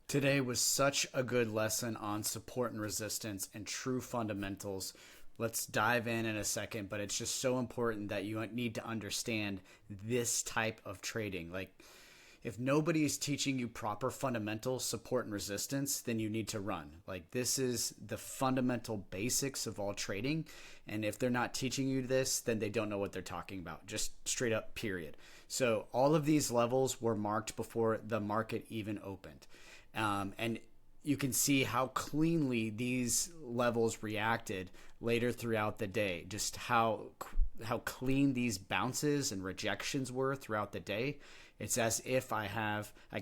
Today was such a good lesson on support and resistance and true fundamentals. Let's dive in a second, but it's just so important that you need to understand this type of trading. Like, if nobody is teaching you proper fundamental support and resistance, then you need to run. Like, this is the fundamental basics of all trading. And if they're not teaching you this, then they don't know what they're talking about. Just straight up, period. So all of these levels were marked before the market even opened. And you can see how cleanly these levels reacted later throughout the day. Just how clean these bounces and rejections were throughout the day. It's as if I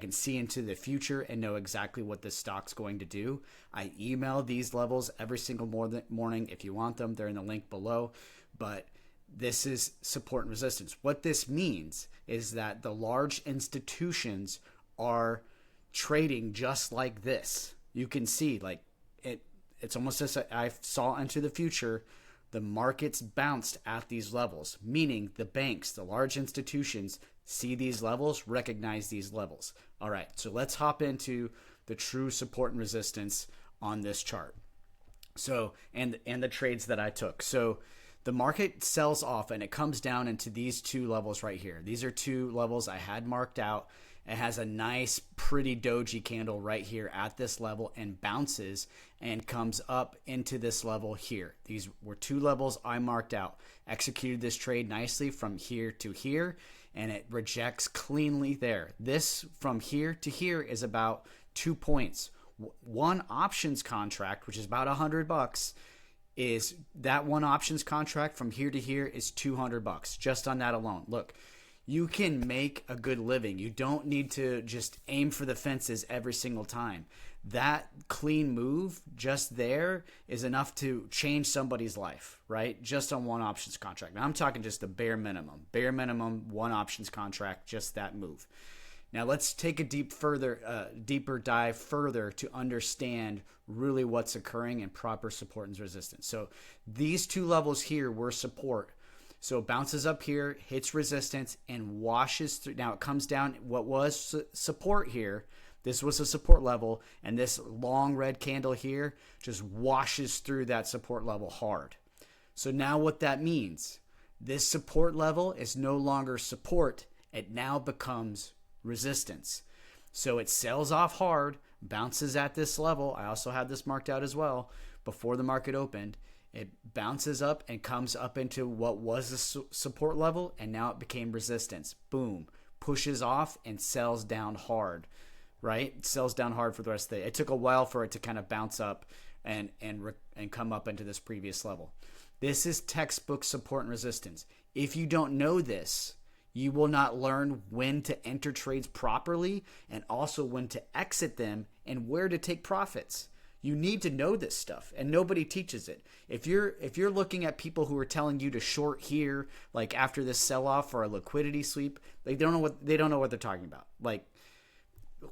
can see into the future and know exactly what this stock's going to do. I email these levels every single morning. If you want them, they're in the link below. But this is support and resistance. What this means is that the large institutions are trading just like this. You can see, like, it's almost as I saw into the future. The markets bounced at these levels, meaning the banks, the large institutions, see these levels, recognize these levels. All right, so let's hop into the true support and resistance on this chart. So, and the trades that I took. So the market sells off and it comes down into these two levels right here. These are two levels I had marked out. It has a nice, pretty doji candle right here at this level and bounces and comes up into this level here. These were two levels I marked out. Executed this trade nicely from here to here, and it rejects cleanly there. This from here to here is about 2 points. One options contract, which is about $100, is that one options contract from here to here is $200 just on that alone. Look, you can make a good living. You don't need to just aim for the fences every single time. That clean move just there is enough to change somebody's life, right? Just on one options contract. Now I'm talking just the bare minimum, one options contract, just that move. Now let's take a deeper dive further to understand really what's occurring in proper support and resistance. So these two levels here were support. So it bounces up here, hits resistance, and washes through. Now it comes down. What was support here, this was a support level, and this long red candle here just washes through that support level hard. So now what that means, this support level is no longer support. It now becomes resistance. So it sells off hard, bounces at this level. I also had this marked out as well before the market opened. It bounces up and comes up into what was a support level, and now it became resistance. Boom. Pushes off and sells down hard, right? It sells down hard for the rest of the day. It took a while for it to kind of bounce up and come up into this previous level. This is textbook support and resistance. If you don't know this, you will not learn when to enter trades properly and also when to exit them and where to take profits. You need to know this stuff, and nobody teaches it. If you're looking at people who are telling you to short here, like after this sell-off or a liquidity sweep, they don't know what they're talking about. Like,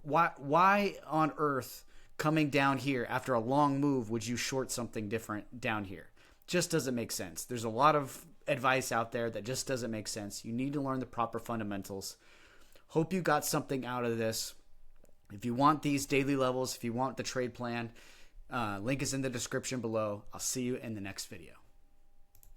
why on earth coming down here after a long move would you short something different down here? Just doesn't make sense. There's a lot of advice out there that just doesn't make sense. You need to learn the proper fundamentals. Hope you got something out of this. If you want these daily levels, if you want the trade plan, link is in the description below. I'll see you in the next video.